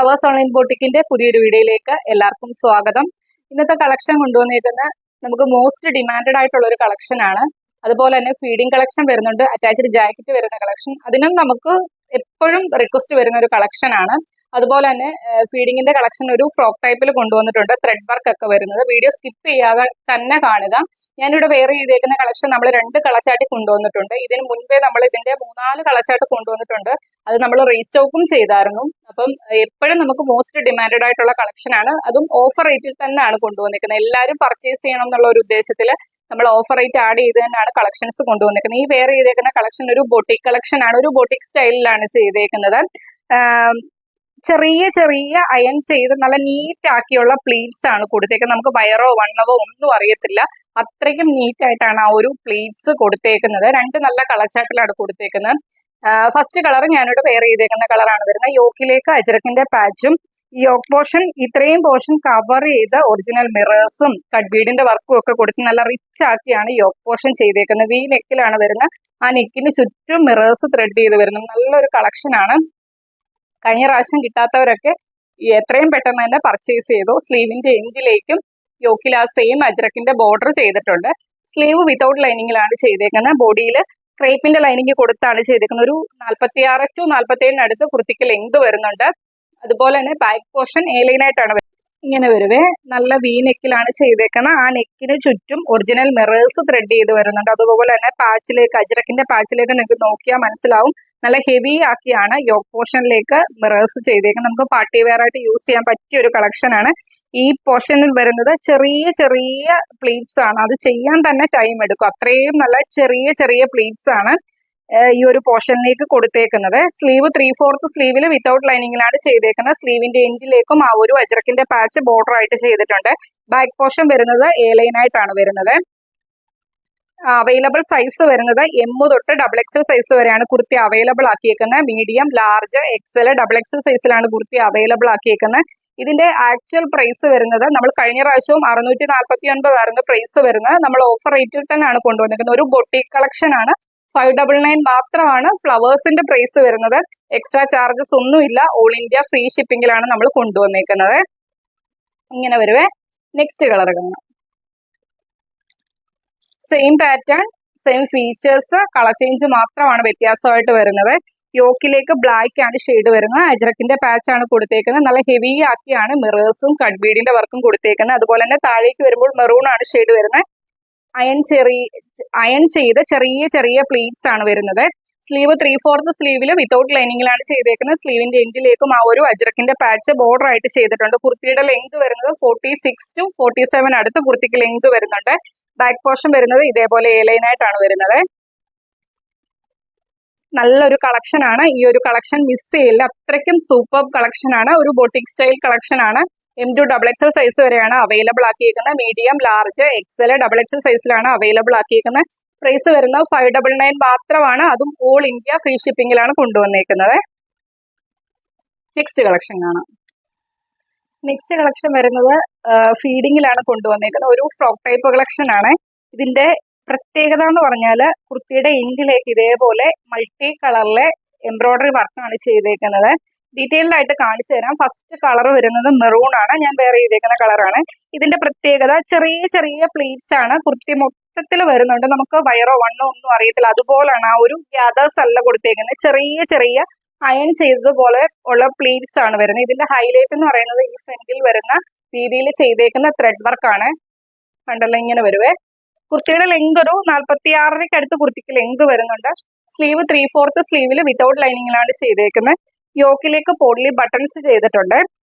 Flowers online ബോട്ടിക്കിന്റെ പുതിയൊരു വീഡിയോയിലേക്ക് എല്ലാവർക്കും സ്വാഗതം. ഇന്നത്തെ കളക്ഷൻ കൊണ്ടുവന്നിരിക്കുന്ന നമുക്ക് മോസ്റ്റ് ഡിമാൻഡഡ് ആയിട്ടുള്ള ഒരു കളക്ഷൻ ആണ്. അതുപോലെ തന്നെ ഫീഡിംഗ് കളക്ഷൻ വരുന്നുണ്ട്, അറ്റാച്ച്ഡ് ജാക്കറ്റ് വരുന്ന കളക്ഷൻ, അതിനും നമുക്ക് എപ്പോഴും റിക്വസ്റ്റ് വരുന്ന ഒരു കളക്ഷൻ ആണ്. അതുപോലെ തന്നെ ഫീഡിങ്ങിന്റെ കളക്ഷൻ ഒരു ഫ്രോക്ക് ടൈപ്പിൽ കൊണ്ടുവന്നിട്ടുണ്ട്, ത്രെഡ് വർക്ക് ഒക്കെ വരുന്നത്. വീഡിയോ സ്കിപ്പ് ചെയ്യാതെ തന്നെ കാണുക. ഞാനിവിടെ വേറെ ചെയ്തേക്കുന്ന കളക്ഷൻ നമ്മൾ 2 കളച്ചാട്ടി കൊണ്ടുവന്നിട്ടുണ്ട്. ഇതിന് മുൻപേ നമ്മൾ ഇതിന്റെ 3-4 കളച്ചാട്ട് കൊണ്ടുവന്നിട്ടുണ്ട്. അത് നമ്മൾ റീസ്റ്റോക്കും ചെയ്തായിരുന്നു. അപ്പം എപ്പോഴും നമുക്ക് മോസ്റ്റ് ഡിമാൻഡഡ് ആയിട്ടുള്ള കളക്ഷൻ ആണ്, അതും ഓഫർ റേറ്റിൽ തന്നെയാണ് കൊണ്ടുവന്നിരിക്കുന്നത്. എല്ലാവരും പർച്ചേസ് ചെയ്യണം എന്നുള്ള ഒരു ഉദ്ദേശത്തിൽ നമ്മൾ ഓഫർ റേറ്റ് ആഡ് ചെയ്ത് തന്നെയാണ് കളക്ഷൻസ് കൊണ്ടുവന്നിരിക്കുന്നത്. ഈ വേറെ ചെയ്തേക്കുന്ന കളക്ഷൻ ഒരു ബൊട്ടിക് കളക്ഷൻ ആണ്, ഒരു ബൊട്ടിക് സ്റ്റൈലിലാണ് ചെയ്തേക്കുന്നത്. ചെറിയ ചെറിയ അയൺ ചെയ്ത് നല്ല നീറ്റ് ആക്കിയുള്ള പ്ലീറ്റ്സ് ആണ് കൊടുത്തേക്കുന്നത്. നമുക്ക് വയറോ വണ്ണവോ ഒന്നും അറിയത്തില്ല, അത്രയ്ക്കും നീറ്റ് ആയിട്ടാണ് ആ ഒരു പ്ലീറ്റ്സ് കൊടുത്തേക്കുന്നത്. 2 നല്ല കളച്ചാട്ടിലാണ് കൊടുത്തേക്കുന്നത്. ഫസ്റ്റ് കളർ ഞാനിവിടെ വെയർ ചെയ്തേക്കുന്ന കളറാണ് വരുന്നത്. യോക്കിലേക്ക് അജ്രക്കിന്റെ പാച്ചും യോക്ക് പോർഷൻ ഇത്രയും പോർഷൻ കവർ ചെയ്ത് ഒറിജിനൽ മിറേഴ്സും കട്ട് ബീഡിന്റെ വർക്കും ഒക്കെ കൊടുത്ത് നല്ല റിച്ച് ആക്കിയാണ് യോക്ക് പോർഷൻ ചെയ്തേക്കുന്നത്. വി നെക്കിലാണ് വരുന്നത്. ആ നെക്കിന് ചുറ്റും മിറേഴ്സ് ത്രെഡ് ചെയ്ത് വരുന്നത്. നല്ലൊരു കളക്ഷൻ ആണ്. കഴിഞ്ഞ പ്രാവശ്യം കിട്ടാത്തവരൊക്കെ എത്രയും പെട്ടെന്ന് തന്നെ പർച്ചേസ് ചെയ്തു. സ്ലീവിന്റെ എൻഡിലേക്കും യോക്കിൽ ആ സെയിം അജ്രക്കിന്റെ ബോർഡർ ചെയ്തിട്ടുണ്ട്. സ്ലീവ് വിത്തൗട്ട് ലൈനിങ്ങിലാണ് ചെയ്തേക്കുന്നത്. ബോഡിയിൽ ക്രേപ്പിന്റെ ലൈനിങ് കൊടുത്താണ് ചെയ്തേക്കുന്നത്. ഒരു 46 to 47 അടുത്ത് കുർത്തിക്ക് ലെങ്ത് വരുന്നുണ്ട്. അതുപോലെ തന്നെ ബാക്ക് പോർഷൻ എ ലൈനായിട്ടാണ് ഇങ്ങനെ വരുവേ. നല്ല വി നെക്കിലാണ് ചെയ്തേക്കുന്നത്. ആ നെക്കിന് ചുറ്റും ഒറിജിനൽ മിറേഴ്സ് ത്രെഡ് ചെയ്ത് വരുന്നുണ്ട്. അതുപോലെ തന്നെ പാച്ചിലേക്ക്, അജ്രക്കിന്റെ പാച്ചിലേക്ക് നിങ്ങൾക്ക് നോക്കിയാൽ മനസ്സിലാവും, നല്ല ഹെവി ആക്കിയാണ് യോക്ക് പോർഷനിലേക്ക് മിറേഴ്സ് ചെയ്തേക്കുന്നത്. നമുക്ക് പാർട്ടി വെയർ ആയിട്ട് യൂസ് ചെയ്യാൻ പറ്റിയ ഒരു കളക്ഷൻ ആണ്. ഈ പോർഷനിൽ വരുന്നത് ചെറിയ ചെറിയ പ്ലീറ്റ്സ് ആണ്. അത് ചെയ്യാൻ തന്നെ ടൈം എടുക്കും, അത്രയും നല്ല ചെറിയ ചെറിയ പ്ലീറ്റ്സ് ആണ് ഈ ഒരു പോർഷനിലേക്ക് കൊടുത്തേക്കുന്നത്. സ്ലീവ് 3/4 സ്ലീവിൽ വിത്തൗട്ട് ലൈനിങ്ങിലാണ് ചെയ്തേക്കുന്നത്. സ്ലീവിന്റെ എൻഡിലേക്കും ആ ഒരു അജ്രക്കിന്റെ പാച്ച് ബോർഡർ ആയിട്ട് ചെയ്തിട്ടുണ്ട്. ബാക്ക് പോർഷൻ വരുന്നത് എ ലൈൻ ആയിട്ടാണ് വരുന്നത്. അവൈലബിൾ സൈസ് വരുന്നത് M തൊട്ട് XXL സൈസ് വരെയാണ് കുർത്തി അവൈലബിൾ ആക്കിയേക്കുന്നത്. മീഡിയം, ലാർജ്, XL, XXL സൈസിലാണ് കുർത്തി അവൈലബിൾ ആക്കിയേക്കുന്നത്. ഇതിന്റെ ആക്ച്വൽ പ്രൈസ് വരുന്നത്, നമ്മൾ കഴിഞ്ഞ പ്രാവശ്യവും 649 ആയിരുന്നു പ്രൈസ് വരുന്നത്. നമ്മൾ ഓഫർ റേറ്റിൽ തന്നെയാണ് കൊണ്ടുവന്നിരിക്കുന്നത്. ഒരു ബൊട്ടിക് കളക്ഷൻ ആണ്. 599 മാത്രമാണ് ഫ്ലവേഴ്സിന്റെ പ്രൈസ് വരുന്നത്. എക്സ്ട്രാ ചാർജസ് ഒന്നുമില്ല. ഓൾ ഇന്ത്യ ഫ്രീ ഷിപ്പിംഗിലാണ് നമ്മൾ കൊണ്ടുവന്നേക്കുന്നത്. ഇങ്ങനെ വരുവേ. നെക്സ്റ്റ് കളർ കാണാം. Same pattern, same features, colour change മാത്രമാണ് വ്യത്യാസമായിട്ട് വരുന്നത്. യോക്കിലേക്ക് ബ്ലാക്ക് ആണ് ഷെയ്ഡ് വരുന്നത്. അജ്രക്കിന്റെ പാച്ച് ആണ് കൊടുത്തേക്കുന്നത്. നല്ല ഹെവി ആക്കിയാണ് മിറേഴ്സും കട്ട് ബീഡിന്റെ വർക്കും കൊടുത്തേക്കുന്നത്. അതുപോലെ തന്നെ താഴേക്ക് വരുമ്പോൾ മെറൂൺ ആണ് ഷെയ്ഡ് വരുന്നത്. അയൺ ചെയ്ത് ചെറിയ ചെറിയ പ്ലീറ്റ്സ് ആണ് വരുന്നത്. സ്ലീവ് 3/4 സ്ലീവിൽ വിത്തൗട്ട് ലൈനിങ്ങിലാണ് ചെയ്തേക്കുന്നത്. സ്ലീവിന്റെ എൻഡിലേക്കും ആ ഒരു അജ്രക്കിന്റെ പാച്ച് ബോർഡർ ആയിട്ട് ചെയ്തിട്ടുണ്ട്. കുർത്തിയുടെ ലെങ്ത് വരുന്നത് 46 to 47 അടുത്ത് കുർത്തിക്ക് ലെങ്ത് വരുന്നുണ്ട്. ബാക്ക് പോർഷൻ വരുന്നത് ഇതേപോലെ എ ലൈൻ ആയിട്ടാണ് വരുന്നത്. നല്ലൊരു കളക്ഷൻ ആണ്. ഈ ഒരു കളക്ഷൻ മിസ് ചെയ്യില്ല, അത്രയ്ക്കും സൂപ്പർ കളക്ഷൻ ആണ്. ഒരു ബൊട്ടിക് സ്റ്റൈൽ കളക്ഷൻ ആണ്. M to XXL സൈസ് വരെയാണ് അവൈലബിൾ ആക്കിയിരിക്കുന്നത്. മീഡിയം, ലാർജ്, XL, XXL സൈസിലാണ് അവൈലബിൾ ആക്കിയിരിക്കുന്നത്. പ്രൈസ് വരുന്നത് 599 മാത്രമാണ്. അതും ഓൾ ഇന്ത്യ ഫ്രീ ഷിപ്പിംഗിലാണ് കൊണ്ടുവന്നേക്കുന്നത്. നെക്സ്റ്റ് കളക്ഷൻ കാണാം. നെക്സ്റ്റ് കളക്ഷൻ വരുന്നത് ഫീഡിങ്ങിലാണ് കൊണ്ടുവന്നേക്കുന്നത്. ഒരു ഫ്രോക്ക് ടൈപ്പ് കളക്ഷൻ ആണ്. ഇതിന്റെ പ്രത്യേകത എന്ന് പറഞ്ഞാൽ കുർത്തിയുടെ എൻഡിലേക്ക് ഇതേപോലെ മൾട്ടി കളറിലെ എംബ്രോയിഡറി വർക്കാണ് ചെയ്തേക്കുന്നത്. ഡീറ്റെയിൽഡ് ആയിട്ട് കാണിച്ചു തരാം. ഫസ്റ്റ് കളർ വരുന്നത് മെറൂൺ ആണ്. ഞാൻ വേറെ ചെയ്തേക്കുന്ന കളറാണ്. ഇതിന്റെ പ്രത്യേകത ചെറിയ ചെറിയ പ്ലീറ്റ്സ് ആണ്. കുർത്തി മൊത്തത്തിൽ വരുന്നുണ്ട്. നമുക്ക് വയറോ വണ്ണോ ഒന്നും അറിയത്തില്ല, അതുപോലാണ്. ആ ഒരു ഗ്യാദേഴ്സ് അല്ല കൊടുത്തേക്കുന്നത്. ചെറിയ ചെറിയ അയൺ ചെയ്തതുപോലെ ഉള്ള പ്ലീറ്റ്സ് ആണ് വരുന്നത്. ഇതിന്റെ ഹൈലൈറ്റ് എന്ന് പറയുന്നത് ഈ ഫ്രണ്ടിൽ വരുന്ന രീതിയിൽ ചെയ്തേക്കുന്ന ത്രെഡ് വർക്കാണ്. കണ്ടല്ലോ, ഇങ്ങനെ വരുവേ. കുർത്തിയുടെ ലെങ്ത് ഒരു 46 അടുത്ത് കുർത്തിക്ക് ലെങ്ത് വരുന്നുണ്ട്. സ്ലീവ് 3/4 സ്ലീവിൽ വിത്തൗട്ട് ലൈനിങ്ങിലാണ് ചെയ്തേക്കുന്നത്. യോക്കിലേക്ക് പോഡ്ലി ബട്ടൺസ് ചെയ്തിട്ടുണ്ട്.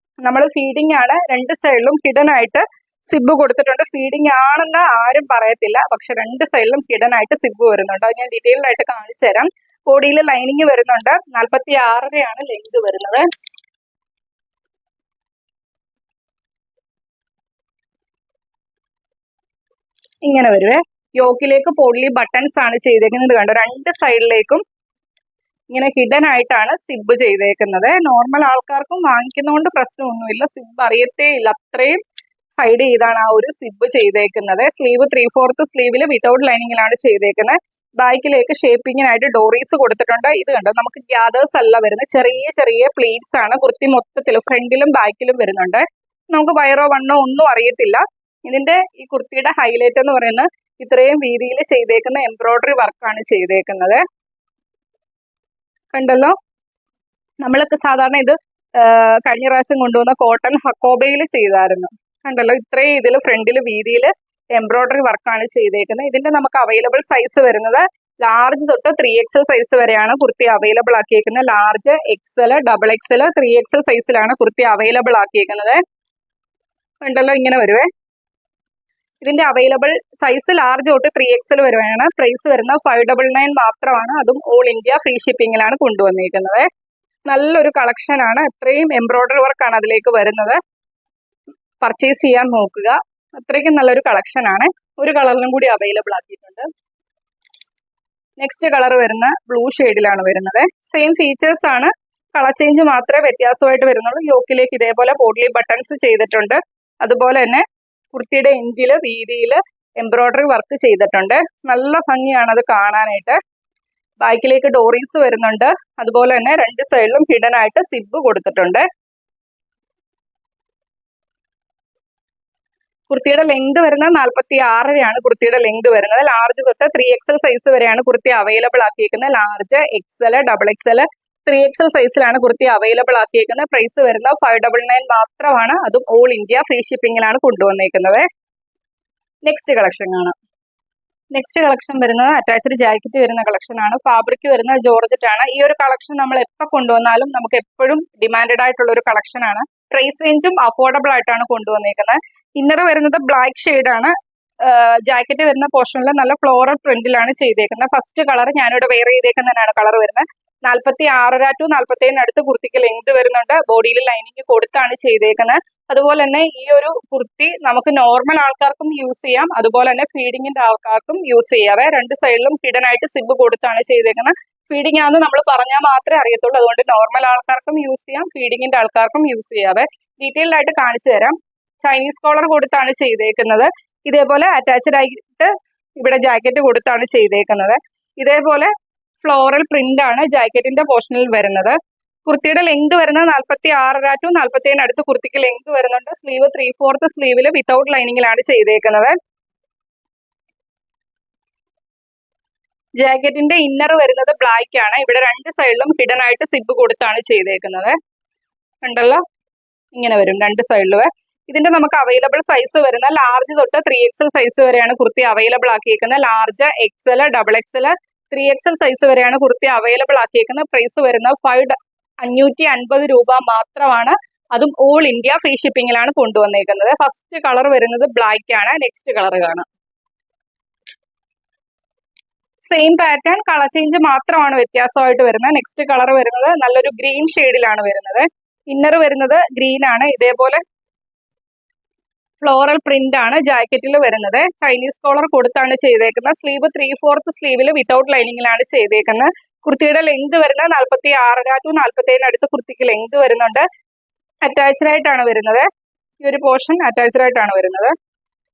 നമ്മൾ ഫീഡിംഗ് ആണ്. 2 സൈഡിലും ഹിഡൻ ആയിട്ട് സിബ് കൊടുത്തിട്ടുണ്ട്. ഫീഡിംഗ് ആണെന്ന് ആരും പറയത്തില്ല, പക്ഷെ 2 സൈഡിലും ഹിഡൻ ആയിട്ട് സിബ് വരുന്നുണ്ട്. അത് ഞാൻ ഡീറ്റെയിൽഡ് ആയിട്ട് കാണിച്ചു തരാം. ബോഡിയിൽ ലൈനിങ് വരുന്നുണ്ട്. 46 ലെങ്ത് വരുന്നത്. ഇങ്ങനെ വരുവേ. യോക്കിലേക്ക് പോഡ്ലി ബട്ടൺസ് ആണ് ചെയ്തേക്കുന്നത്. കണ്ടോ, 2 സൈഡിലേക്കും ഇങ്ങനെ ഹിഡൻ ആയിട്ടാണ് സിബ് ചെയ്തേക്കുന്നത്. നോർമൽ ആൾക്കാർക്കും വാങ്ങിക്കുന്നതുകൊണ്ട് പ്രശ്നമൊന്നുമില്ല, സിബ് അറിയത്തേ ഇല്ല, അത്രയും ഹൈഡ് ചെയ്താണ് ആ ഒരു സിബ് ചെയ്തേക്കുന്നത്. സ്ലീവ് 3/4 സ്ലീവിൽ വിത്തൗട്ട് ലൈനിങ്ങിലാണ് ചെയ്തേക്കുന്നത്. ബാക്കിലേക്ക് ഷേപ്പിങ്ങിനായിട്ട് ഡോറീസ് കൊടുത്തിട്ടുണ്ട്. ഇത് കണ്ടോ, നമുക്ക് ഗ്യാദേഴ്സ് അല്ല വരുന്നത്, ചെറിയ ചെറിയ പ്ലീറ്റ്സ് ആണ് കുർത്തി മൊത്തത്തിൽ ഫ്രണ്ടിലും ബാക്കിലും വരുന്നുണ്ട്. നമുക്ക് വയറോ വണ്ണോ ഒന്നും അറിയത്തില്ല. ഇതിന്റെ ഈ കുർത്തിയുടെ ഹൈലൈറ്റ് എന്ന് പറയുന്നത് ഇത്രയും വീതിയിൽ ചെയ്തേക്കുന്ന എംബ്രോയിഡറി വർക്കാണ് ചെയ്തേക്കുന്നത്. കണ്ടല്ലോ, നമ്മളൊക്കെ സാധാരണ ഇത് കഴിഞ്ഞ പ്രാവശ്യം കൊണ്ടുവന്ന കോട്ടൺ ഹക്കോബയിൽ ചെയ്തായിരുന്നു. കണ്ടല്ലോ, ഇത്രയും ഇതിൽ ഫ്രണ്ടിൽ വീതിയിൽ എംബ്രോയിഡറി വർക്കാണ് ചെയ്തേക്കുന്നത്. ഇതിന്റെ നമുക്ക് അവൈലബിൾ സൈസ് വരുന്നത് ലാർജ് തൊട്ട് 3XL സൈസ് വരെയാണ് കുർത്തി അവൈലബിൾ ആക്കിയേക്കുന്നത്. ലാർജ്, XL, XXL, 3XL സൈസിലാണ് കുർത്തി അവൈലബിൾ ആക്കിയേക്കുന്നത്. കണ്ടല്ലോ, ഇങ്ങനെ വരുവേ. ഇതിന്റെ അവൈലബിൾ സൈസ് ലാർജ് തൊട്ട് 3XL വരുവാണ്. പ്രൈസ് വരുന്ന 599 മാത്രമാണ്. അതും ഓൾ ഇന്ത്യ ഫ്രീ ഷിപ്പിങ്ങിലാണ് കൊണ്ടുവന്നിരിക്കുന്നത്. നല്ലൊരു കളക്ഷൻ ആണ്. ഇത്രയും എംബ്രോയിഡറി വർക്കാണ് അതിലേക്ക് വരുന്നത്. പർച്ചേസ് ചെയ്യാൻ നോക്കുക, അത്രയ്ക്കും നല്ലൊരു കളക്ഷൻ ആണ്. ഒരു കളറിലും കൂടി അവൈലബിൾ ആക്കിയിട്ടുണ്ട്. നെക്സ്റ്റ് കളർ വരുന്ന ബ്ലൂ ഷെയ്ഡിലാണ് വരുന്നത്. സെയിം ഫീച്ചേഴ്സ് ആണ്, കളർ ചേഞ്ച് മാത്രമേ വ്യത്യാസമായിട്ട് വരുന്നുള്ളൂ. യോക്കിലേക്ക് ഇതേപോലെ പോഡ്ലി ബട്ടൺസ് ചെയ്തിട്ടുണ്ട്. അതുപോലെ തന്നെ കുർത്തിയുടെ എൻഡില് വീതിയില് എംബ്രോയിഡറി വർക്ക് ചെയ്തിട്ടുണ്ട്. നല്ല ഭംഗിയാണ് അത് കാണാനായിട്ട്. ബാക്കിലേക്ക് ഡോറീസ് വരുന്നുണ്ട്. അതുപോലെ തന്നെ രണ്ട് സൈഡിലും ഹിഡൻ ആയിട്ട് സിബ് കൊടുത്തിട്ടുണ്ട്. കുർത്തിയുടെ ലെങ്ത് വരുന്നത് 46 കുർത്തിയുടെ ലെങ്ത് വരുന്നത്. ലാർജ് തൊട്ട് 3XL സൈസ് വരെയാണ് കുർത്തി അവൈലബിൾ ആക്കിയിരിക്കുന്നത്. ലാർജ്, XL, XXL, 3XL സൈസിലാണ് കുർത്തി അവൈലബിൾ ആക്കിയിരിക്കുന്നത്. പ്രൈസ് വരുന്നത് 599 മാത്രമാണ്. അതും ഓൾ ഇന്ത്യ ഫ്രീ ഷിപ്പിങ്ങിലാണ് കൊണ്ടുവന്നേക്കുന്നത്. നെക്സ്റ്റ് കളക്ഷൻ കാണാം. നെക്സ്റ്റ് കളക്ഷൻ വരുന്നത് അറ്റാച്ച്ഡ് ജാക്കറ്റ് വരുന്ന കളക്ഷൻ ആണ്. ഫാബ്രിക് വരുന്ന ജോർജറ്റ് ആണ്. ഈ ഒരു കളക്ഷൻ നമ്മൾ എപ്പോൾ കൊണ്ടുവന്നാലും നമുക്ക് എപ്പോഴും ഡിമാൻഡഡ് ആയിട്ടുള്ള ഒരു കളക്ഷൻ ആണ്. പ്രൈസ് റേഞ്ചും അഫോർഡബിൾ ആയിട്ടാണ് കൊണ്ടുവന്നേക്കുന്നത്. ഇന്നർ വരുന്നത് ബ്ലാക്ക് ഷെയ്ഡ് ആണ്. ജാക്കറ്റ് വരുന്ന പോർഷനിൽ നല്ല ഫ്ലോറൽ പ്രിന്റിലാണ് ചെയ്തേക്കുന്നത്. ഫസ്റ്റ് കളർ ഞാനിവിടെ വെയർ ചെയ്തേക്കുന്നതിനാണ് കളർ വരുന്നത്. 46 to 47 അടുത്ത് കുർത്തിക്ക് ലെങ്ത് വരുന്നുണ്ട്. ബോഡിയിൽ ലൈനിങ് കൊടുത്താണ് ചെയ്തേക്കുന്നത്. അതുപോലെ തന്നെ ഈ ഒരു കുർത്തി നമുക്ക് നോർമൽ ആൾക്കാർക്കും യൂസ് ചെയ്യാം, അതുപോലെ തന്നെ ഫീഡിങ്ങിന്റെ ആൾക്കാർക്കും യൂസ് ചെയ്യാവേ. രണ്ട് സൈഡിലും ഹിഡൻ ആയിട്ട് സിബ് കൊടുത്താണ് ചെയ്തേക്കുന്നത്. ഫീഡിംഗ് ആണെന്ന് നമ്മൾ പറഞ്ഞാൽ മാത്രമേ അറിയത്തുള്ളൂ. അതുകൊണ്ട് നോർമൽ ആൾക്കാർക്കും യൂസ് ചെയ്യാം, ഫീഡിങ്ങിന്റെ ആൾക്കാർക്കും യൂസ് ചെയ്യാവേ. ഡീറ്റെയിൽഡ് ആയിട്ട് കാണിച്ചു തരാം. ചൈനീസ് കോളർ കൊടുത്താണ് ചെയ്തേക്കുന്നത്. ഇതേപോലെ അറ്റാച്ച്ഡ് ആയിട്ട് ഇവിടെ ജാക്കറ്റ് കൊടുത്താണ് ചെയ്തേക്കുന്നത്. ഇതേപോലെ ഫ്ലോറൽ പ്രിന്റ് ആണ് ജാക്കറ്റിന്റെ പോർഷനിൽ വരുന്നത്. കുർത്തിയുടെ ലെങ്ത് വരുന്നത് 46 to 47 അടുത്ത് കുർത്തിക്ക് ലെങ്ത് വരുന്നുണ്ട്. സ്ലീവ് 3/4 സ്ലീവില് വിത്തൗട്ട് ലൈനിങ്ങിലാണ് ചെയ്തേക്കുന്നത്. ജാക്കറ്റിന്റെ ഇന്നർ വരുന്നത് ബ്ലാക്ക് ആണ്. ഇവിടെ രണ്ട് സൈഡിലും ഹിഡൻ ആയിട്ട് സിബ് കൊടുത്താണ് ചെയ്തേക്കുന്നത്. കണ്ടല്ലോ, ഇങ്ങനെ വരും രണ്ട് സൈഡിലും. ഇതിന്റെ നമുക്ക് അവൈലബിൾ സൈസ് വരുന്ന ലാർജ് തൊട്ട് 3XL സൈസ് വരെയാണ് കുർത്തി അവൈലബിൾ ആക്കിയിരിക്കുന്നത്. ലാർജ്, XL, XXL, 3XL സൈസ് വരെയാണ് കുർത്തി അവൈലബിൾ ആക്കിയിരിക്കുന്നത്. പ്രൈസ് വരുന്നത് 550 രൂപ മാത്രമാണ്. അതും ഓൾ ഇന്ത്യ ഫ്രീ ഷിപ്പിങ്ങിലാണ് കൊണ്ടുവന്നേക്കുന്നത്. ഫസ്റ്റ് കളർ വരുന്നത് ബ്ലാക്ക് ആണ്. നെക്സ്റ്റ് കളർ കാണാം. സെയിം പാറ്റേൺ, കളർ ചേഞ്ച് മാത്രമാണ് വ്യത്യാസമായിട്ട് വരുന്നത്. നെക്സ്റ്റ് കളർ വരുന്നത് നല്ലൊരു ഗ്രീൻ ഷെയ്ഡിലാണ് വരുന്നത്. ഇന്നർ വരുന്നത് ഗ്രീൻ ആണ്. ഇതേപോലെ ഫ്ലോറൽ പ്രിന്റ് ആണ് ജാക്കറ്റിൽ വരുന്നത്. ചൈനീസ് കോളർ കൊടുത്താണ് ചെയ്തേക്കുന്നത്. സ്ലീവ് 3/4 സ്ലീവിൽ വിത്തൗട്ട് ലൈനിങ്ങിലാണ് ചെയ്തേക്കുന്നത്. കുർത്തിയുടെ ലെങ്ത് വരുന്നത് 46 to 47 അടുത്ത് കുർത്തിക്ക് ലെങ്ത് വരുന്നുണ്ട്. അറ്റാച്ച്ഡ് ആയിട്ടാണ് വരുന്നത്. ഈ ഒരു പോർഷൻ അറ്റാച്ച്ഡ് ആയിട്ടാണ് വരുന്നത്.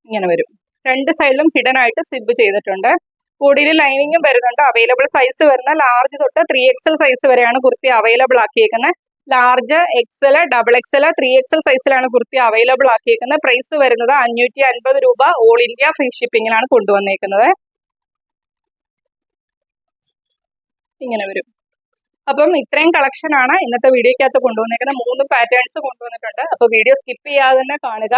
ഇങ്ങനെ വരും. രണ്ട് സൈഡിലും ഹിഡൻ ആയിട്ട് സിബ് ചെയ്തിട്ടുണ്ട്. ബോഡിയിൽ ലൈനിങ്ങും വരുന്നുണ്ട്. അവൈലബിൾ സൈസ് വരുന്ന ലാർജ് തൊട്ട് 3XL സൈസ് വരെയാണ് കുർത്തി അവൈലബിൾ ആക്കിയേക്കുന്നത്. ലാർജ്, XL, XXL, 3XL സൈസിലാണ് കുർത്തി അവൈലബിൾ ആക്കിയേക്കുന്നത്. പ്രൈസ് വരുന്നത് 550 രൂപ. ഓൾ ഇന്ത്യ ഫ്രീ ഷിപ്പിങ്ങിലാണ് കൊണ്ടുവന്നേക്കുന്നത്. ഇങ്ങനെ വരും. അപ്പം ഇത്രയും കളക്ഷൻ ആണ് ഇന്നത്തെ വീഡിയോക്കകത്ത് കൊണ്ടുവന്നേക്കുന്നത്. 3 പാറ്റേൺസ് കൊണ്ടുവന്നിട്ടുണ്ട്. അപ്പോൾ വീഡിയോ സ്കിപ്പ് ചെയ്യാതെ തന്നെ കാണുക.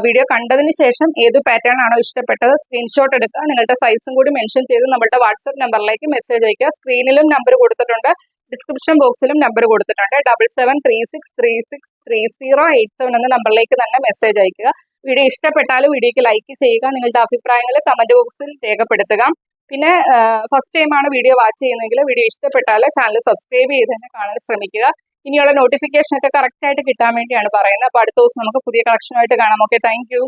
വീഡിയോ കണ്ടതിന് ശേഷം ഏത് പാറ്റേൺ ആണോ ഇഷ്ടപ്പെട്ടത് സ്ക്രീൻഷോട്ട് എടുക്കുക. നിങ്ങളുടെ സൈസും കൂടി മെൻഷൻ ചെയ്ത് നമ്മുടെ വാട്സ്ആപ്പ് നമ്പറിലേക്ക് മെസ്സേജ് അയക്കുക. സ്ക്രീനിലും നമ്പർ കൊടുത്തിട്ടുണ്ട്, ഡിസ്ക്രിപ്ഷൻ ബോക്സിലും നമ്പർ കൊടുത്തിട്ടുണ്ട്. 7736363087 എന്ന നമ്പറിലേക്ക് തന്നെ മെസ്സേജ് അയക്കുക. വീഡിയോ ഇഷ്ടപ്പെട്ടാൽ വീഡിയോക്ക് ലൈക്ക് ചെയ്യുക. നിങ്ങളുടെ അഭിപ്രായങ്ങൾ കമന്റ് ബോക്സിൽ രേഖപ്പെടുത്തുക. പിന്നെ ഫസ്റ്റ് ടൈമാണ് വീഡിയോ വാച്ച് ചെയ്യുന്നതെങ്കിൽ വീഡിയോ ഇഷ്ടപ്പെട്ടാൽ ചാനൽ സബ്സ്ക്രൈബ് ചെയ്ത് തന്നെ കാണാൻ ശ്രമിക്കുക. ഇനിയുള്ള നോട്ടിഫിക്കേഷൻ ഒക്കെ കറക്റ്റ് ആയിട്ട് കിട്ടാൻ വേണ്ടിയാണ് പറയുന്നത്. അപ്പോൾ അടുത്ത ദിവസം നമുക്ക് പുതിയ കളക്ഷനുമായിട്ട് കാണാം. Okay, thank you.